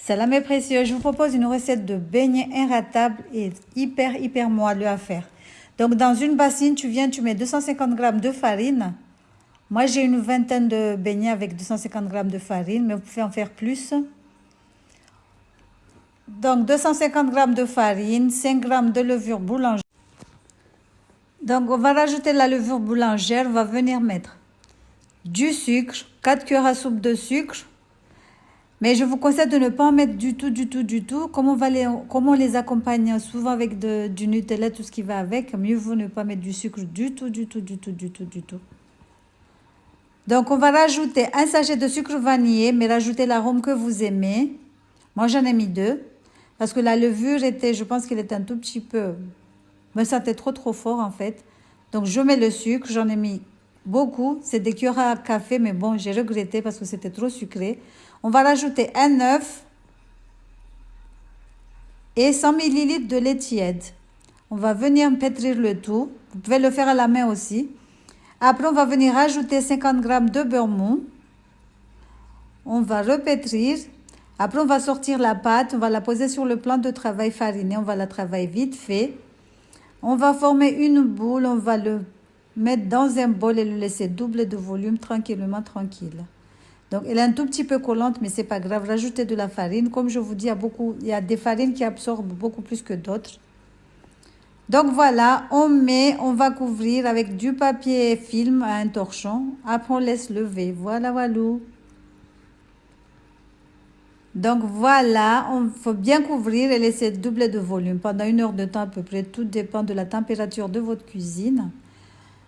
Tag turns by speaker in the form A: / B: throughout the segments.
A: Salam mes précieux, je vous propose une recette de beignets inratable et hyper moelleux à faire. Donc dans une bassine, tu mets 250 g de farine. Moi j'ai une vingtaine de beignets avec 250 g de farine, mais vous pouvez en faire plus. Donc 250 g de farine, 5 g de levure boulangère. Donc on va rajouter la levure boulangère, on va venir mettre du sucre, 4 cuillères à soupe de sucre. Mais je vous conseille de ne pas en mettre du tout. Comme on les accompagne souvent avec du Nutella, tout ce qui va avec, mieux vaut ne pas mettre du sucre du tout. Donc, on va rajouter un sachet de sucre vanillé, mais rajoutez l'arôme que vous aimez. Moi, j'en ai mis 2. Parce que la levure je pense qu'elle était un tout petit peu, me sentait trop fort en fait. Donc, je mets le sucre, j'en ai mis beaucoup. C'est des cuillères à café, mais bon, j'ai regretté parce que c'était trop sucré. On va rajouter un œuf et 100 ml de lait tiède. On va venir pétrir le tout. Vous pouvez le faire à la main aussi. Après, on va venir rajouter 50 g de beurre mou. On va repétrir. Après, on va sortir la pâte. On va la poser sur le plan de travail fariné. On va la travailler vite fait. On va former une boule. On va le mettre dans un bol et le laisser doubler de volume tranquille. Donc, elle est un tout petit peu collante, mais c'est pas grave. Rajoutez de la farine. Comme je vous dis, il y a des farines qui absorbent beaucoup plus que d'autres. Donc, voilà, on va couvrir avec du papier film à un torchon. Après, on laisse lever. Voilà. Donc, voilà, il faut bien couvrir et laisser doubler de volume pendant 1 heure de temps à peu près. Tout dépend de la température de votre cuisine.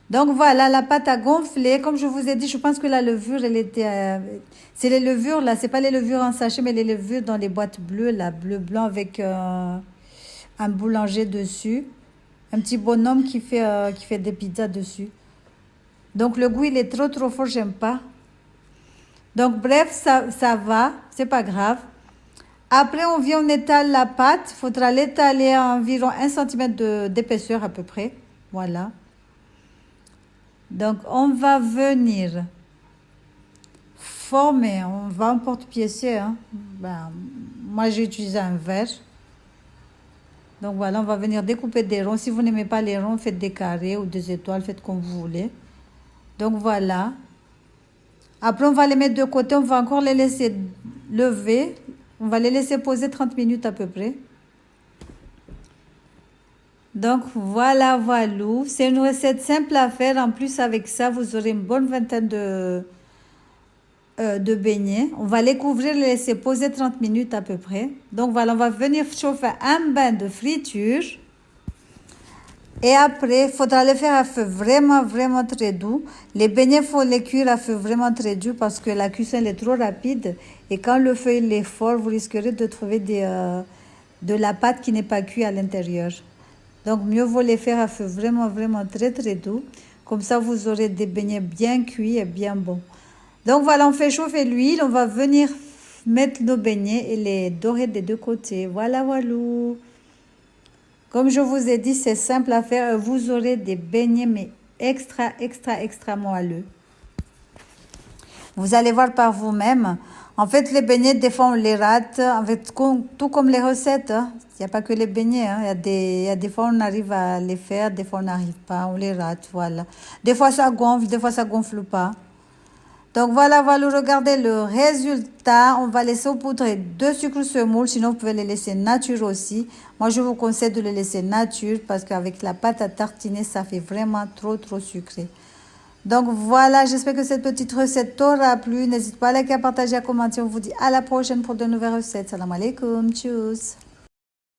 A: Donc voilà, la pâte a gonflé. Comme je vous ai dit, je pense que la levure, c'est les levures là, c'est pas les levures en sachet, mais les levures dans les boîtes bleues, là, bleu-blanc avec un boulanger dessus. Un petit bonhomme qui fait des pizzas dessus. Donc le goût, il est trop fort, j'aime pas. Donc bref, ça va, c'est pas grave. Après, on étale la pâte. Il faudra l'étaler à environ 1 cm d'épaisseur à peu près. Voilà. Donc, on va venir former, on va en porte-piécer. Moi, j'ai utilisé un verre. Donc, voilà, on va venir découper des ronds. Si vous n'aimez pas les ronds, faites des carrés ou des étoiles, faites comme vous voulez. Donc, voilà. Après, on va les mettre de côté. On va encore les laisser lever. On va les laisser poser 30 minutes à peu près. Donc voilà. C'est une recette simple à faire. En plus, avec ça, vous aurez une bonne vingtaine de beignets. On va les couvrir, les laisser poser 30 minutes à peu près. Donc voilà, on va venir chauffer un bain de friture. Et après, il faudra le faire à feu vraiment très doux. Les beignets, il faut les cuire à feu vraiment très doux parce que la cuisson est trop rapide. Et quand le feu il est fort, vous risquerez de trouver de la pâte qui n'est pas cuite à l'intérieur. Donc, mieux vaut les faire à feu vraiment très doux. Comme ça, vous aurez des beignets bien cuits et bien bons. Donc, voilà, on fait chauffer l'huile. On va venir mettre nos beignets et les dorer des deux côtés. Voilà. Comme je vous ai dit, c'est simple à faire. Vous aurez des beignets, mais extra moelleux. Vous allez voir par vous-même. En fait, les beignets, des fois, on les rate. En fait, tout comme les recettes. Il n'y a pas que les beignets. Il y a des fois, on arrive à les faire. Des fois, on n'arrive pas. On les rate. Voilà. Des fois, ça gonfle. Des fois, ça gonfle pas. Donc, voilà. Regardez le résultat. On va les saupoudrer de sucre semoule. Sinon, vous pouvez les laisser nature aussi. Moi, je vous conseille de les laisser nature parce qu'avec la pâte à tartiner, ça fait vraiment trop sucré. Donc voilà, j'espère que cette petite recette t'aura plu. N'hésite pas à liker, à partager, à commenter. On vous dit à la prochaine pour de nouvelles recettes. Salam alaikum, tchuss.